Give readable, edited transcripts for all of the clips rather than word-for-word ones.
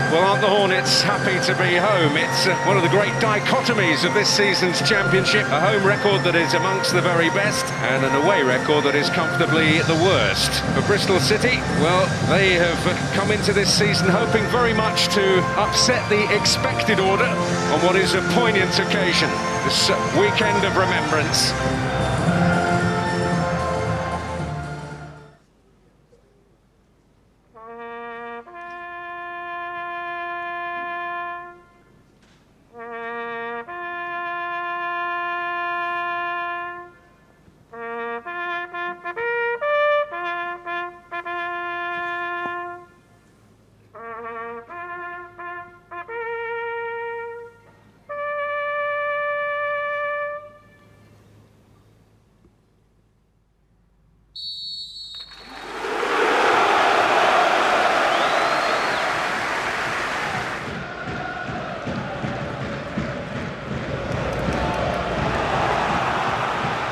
Well, aren't the Hornets happy to be home? It's one of the great dichotomies of this season's championship. A home record that is amongst the very best, and an away record that is comfortably the worst. For Bristol City, well, they have come into this season hoping very much to upset the expected order on what is a poignant occasion, this weekend of remembrance.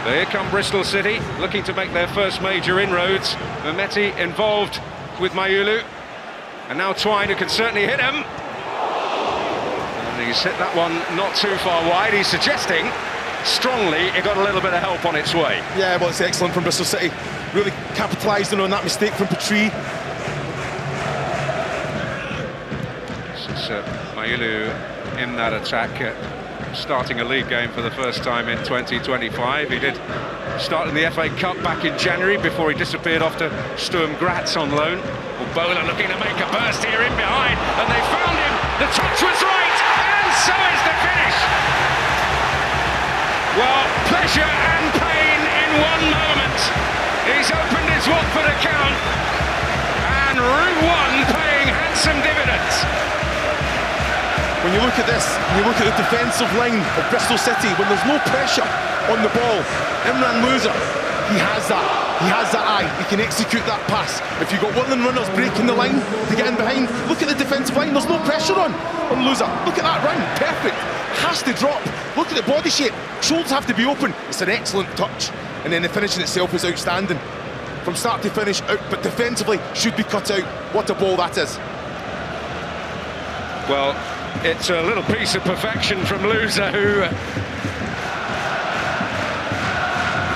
Here come Bristol City, looking to make their first major inroads. Mehmeti involved with Mayulu, and now Twine, who can certainly hit him. And he's hit that one not too far wide. He's suggesting strongly it got a little bit of help on its way. Yeah, well, it's excellent from Bristol City. Really capitalising on that mistake from Petrie. It's Mayulu in that attack. Starting a league game for the first time in 2025. He did start in the FA Cup back in January before he disappeared off to Sturm Graz on loan. Well, Bowler looking to make a burst here in behind, and they found him. The touch was right, and so is the finish. Well, pleasure and pain in one moment. He's opened his Watford account, and Route 1 paying handsome dividends. When you look at this, you look at the defensive line of Bristol City, when there's no pressure on the ball, Imrân Louza, he has that eye, he can execute that pass. If you've got Watland runners breaking the line to get in behind, look at the defensive line, there's no pressure on Louza. Look at that run, perfect, has to drop, look at the body shape, shoulders have to be open. It's an excellent touch, and then the finishing itself is outstanding. From start to finish, out, but defensively should be cut out. What a ball that is. Well, it's a little piece of perfection from Louza, who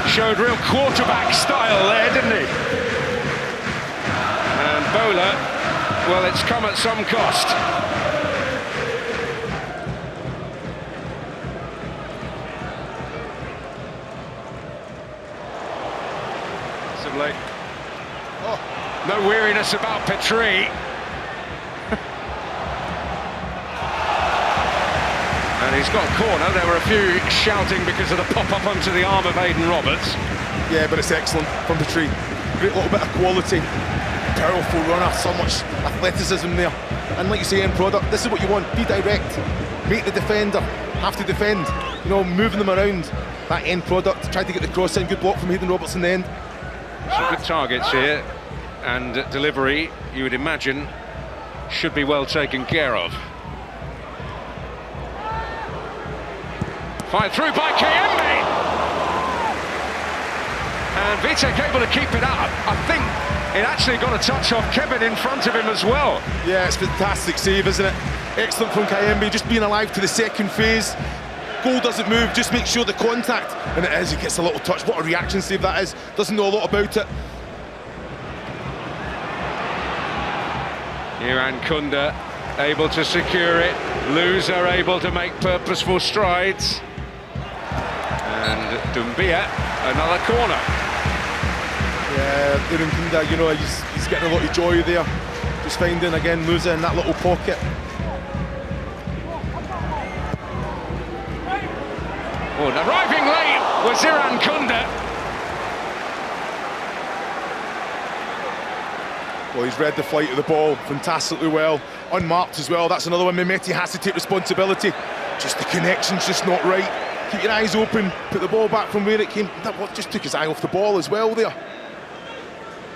showed real quarterback style there, didn't he? And Bowler, well, it's come at some cost. Oh, no weariness about Petrie. And he's got a corner. There were a few shouting because of the pop-up onto the arm of Aidan Roberts. Yeah, but it's excellent from Petrie. Great little bit of quality. Powerful runner, so much athleticism there. And like you say, end product, this is what you want. Be direct. Make the defender have to defend. You know, moving them around. That end product. Tried to get the cross in. Good block from Aidan Roberts in the end. Some good targets here. And delivery, you would imagine, should be well taken care of. Fired through by Kayembe, and Vitek able to keep it up. I think it actually got a touch off Kevin in front of him as well. Yeah, it's a fantastic save, isn't it? Excellent from Kayembe, just being alive to the second phase. Goal doesn't move, just make sure the contact, and it is, he gets a little touch. What a reaction save that is, doesn't know a lot about it. Irankunda able to secure it, Louza able to make purposeful strides. And Dumbia, another corner. Yeah, Irankunda, you know, he's getting a lot of joy there. Just finding, again, Louza in that little pocket. Oh, and arriving late was Irankunda. Well, he's read the flight of the ball fantastically well. Unmarked as well, that's another one. Mehmeti has to take responsibility. Just the connection's just not right. Keep your eyes open, put the ball back from where it came. That just took his eye off the ball as well there.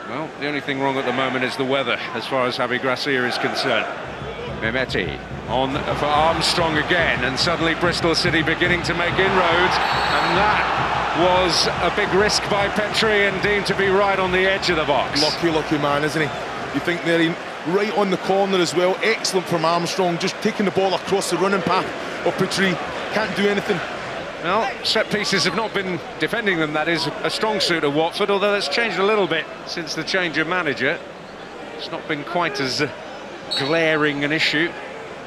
Well, the only thing wrong at the moment is the weather, as far as Javi Gracia is concerned. Mehmeti on for Armstrong again, and suddenly Bristol City beginning to make inroads, and that was a big risk by Petrie and deemed to be right on the edge of the box. Lucky man, isn't he? You think there right on the corner as well. Excellent from Armstrong, just taking the ball across the running path of Petrie. Can't do anything. Well, set pieces have not been defending them, that is a strong suit of Watford, although that's changed a little bit since the change of manager. It's not been quite as glaring an issue,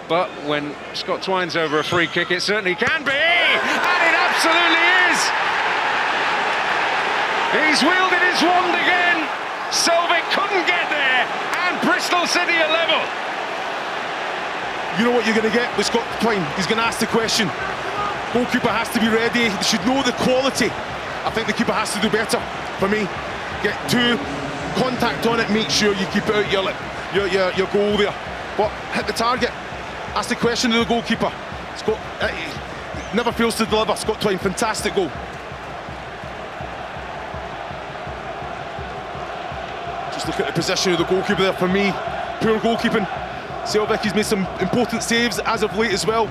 but when Scott Twine's over a free kick, it certainly can be, and it absolutely is! He's wielded his wand again. Selvik couldn't get there, and Bristol City are level. You know what you're going to get with Scott Twine? He's going to ask the question. Goalkeeper has to be ready. They should know the quality. I think the keeper has to do better. For me, get two, contact on it, make sure you keep it out your goal there. But hit the target. Ask the question to the goalkeeper. Scott never fails to deliver. Scott Twine, fantastic goal. Just look at the position of the goalkeeper there. For me, poor goalkeeping. Selvik, he's made some important saves as of late as well.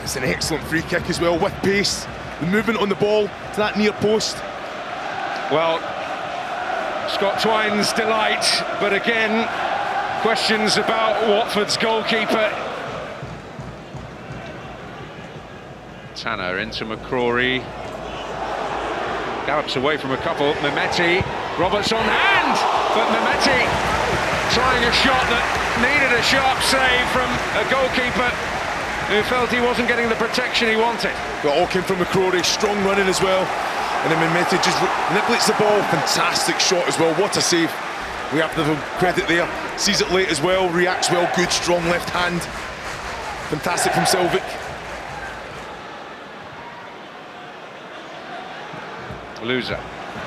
It's an excellent free kick as well, with pace. The movement on the ball to that near post. Well, Scott Twine's delight, but again, questions about Watford's goalkeeper. Tanner into McCrory. Gallops away from a couple. Mehmeti, Roberts on hand, but Mehmeti trying a shot that needed a sharp save from a goalkeeper who felt he wasn't getting the protection he wanted. Well, all came from McCrory, strong running as well. And then Mehmeti just manipulates the ball. Fantastic shot as well, what a save. We have to give him credit there. Sees it late as well, reacts well, good, strong left hand. Fantastic from Selvik. Louza,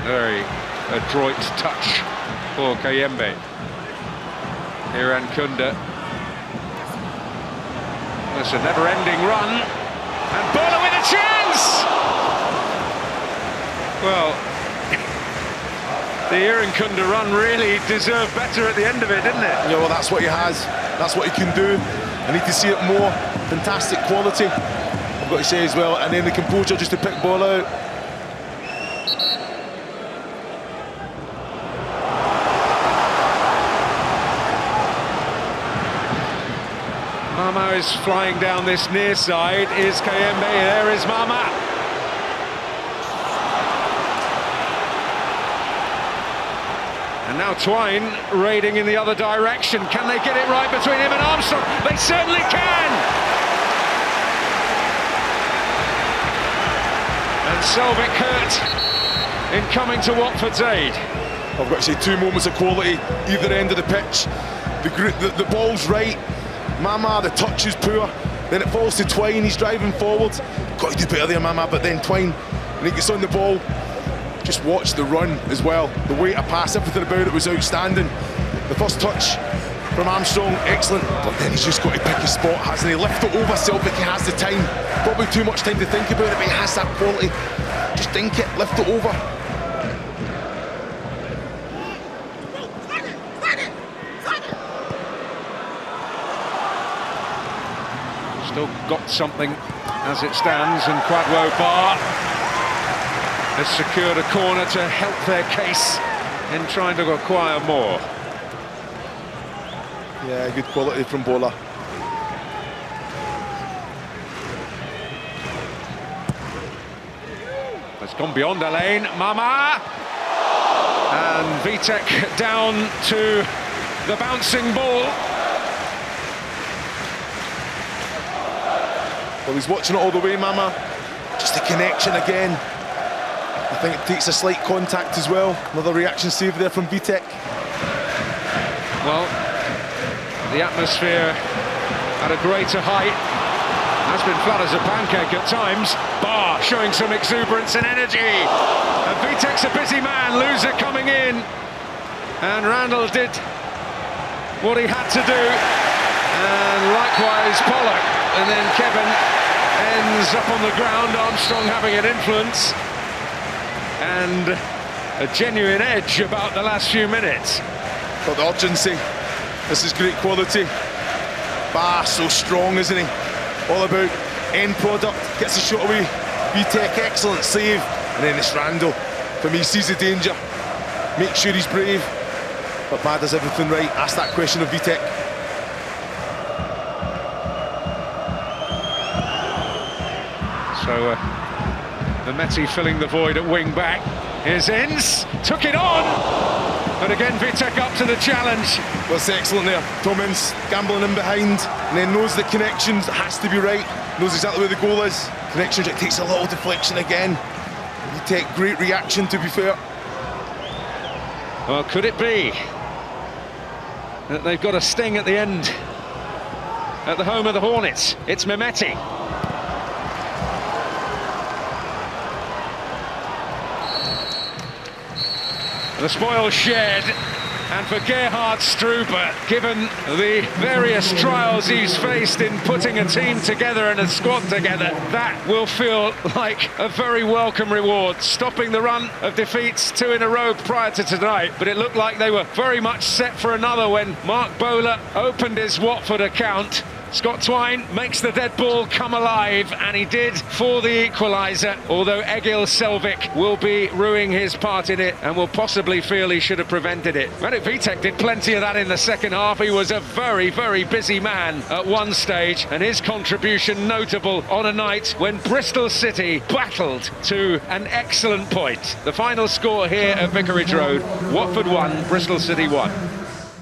very adroit touch for Kayembe. Irankunda. It's a never-ending run, and Bola with a chance! Well, the Irankunda run really deserved better at the end of it, didn't it? Yeah, well, that's what he has. That's what he can do. I need to see it more. Fantastic quality, I've got to say as well. And then the composure just to pick ball out. Mama is flying down this near side. Is Kayembe? There is Mama. And now Twine raiding in the other direction. Can they get it right between him and Armstrong? They certainly can! And Selvik hurt in coming to Watford's aid. I've got to say, two moments of quality either end of the pitch. The ball's right. Mama, the touch is poor, then it falls to Twine, he's driving forward. Got to do better there, Mama, but then Twine, when he gets on the ball, just watch the run as well. The weight of pass, everything about it was outstanding. The first touch from Armstrong, excellent, but then he's just got to pick his spot, hasn't he? Lift it over Selvik, he has the time. Probably too much time to think about it, but he has that quality. Just dink it, lift it over. Still got something as it stands, and Kwadwo Baah has secured a corner to help their case in trying to acquire more. Yeah, good quality from Bola. It's gone beyond Elaine. Mama! And Vitek down to the bouncing ball. Well, he's watching it all the way, Mama. Just a connection again. I think it takes a slight contact as well. Another reaction save there from Vitek. Well, the atmosphere at a greater height has been flat as a pancake at times. Baah showing some exuberance and energy. And Vitek's a busy man. Louza coming in. And Randall did what he had to do. And likewise Pollock. And then Kevin ends up on the ground, Armstrong having an influence and a genuine edge about the last few minutes. Got the urgency. This is great quality. Baah, so strong, isn't he? All about end product, gets the shot away. Vitek, excellent save. And then it's Randall. For me, sees the danger, makes sure he's brave. but Baah does everything right. Ask that question of Vitek. So Mehmeti filling the void at wing back. Here's Inns, took it on, but again Vitek up to the challenge. Well, it's excellent there. Tom Inns gambling in behind, and then knows the connections has to be right. Knows exactly where the goal is. Connections, it takes a little deflection again. Vitek, great reaction, to be fair. Well, could it be that they've got a sting at the end at the home of the Hornets? It's Mehmeti. The spoils shared, and for Gerhard Struber, given the various trials he's faced in putting a team together and a squad together, that will feel like a very welcome reward. Stopping the run of defeats 2 in a row prior to tonight, but it looked like they were very much set for another when Mark Bowler opened his Watford account. Scott Twine makes the dead ball come alive, and he did for the equaliser, although Egil Selvik will be ruining his part in it and will possibly feel he should have prevented it. Radek Vitek did plenty of that in the second half. He was a very, very busy man at one stage, and his contribution notable on a night when Bristol City battled to an excellent point. The final score here at Vicarage Road, Watford 1, Bristol City 1.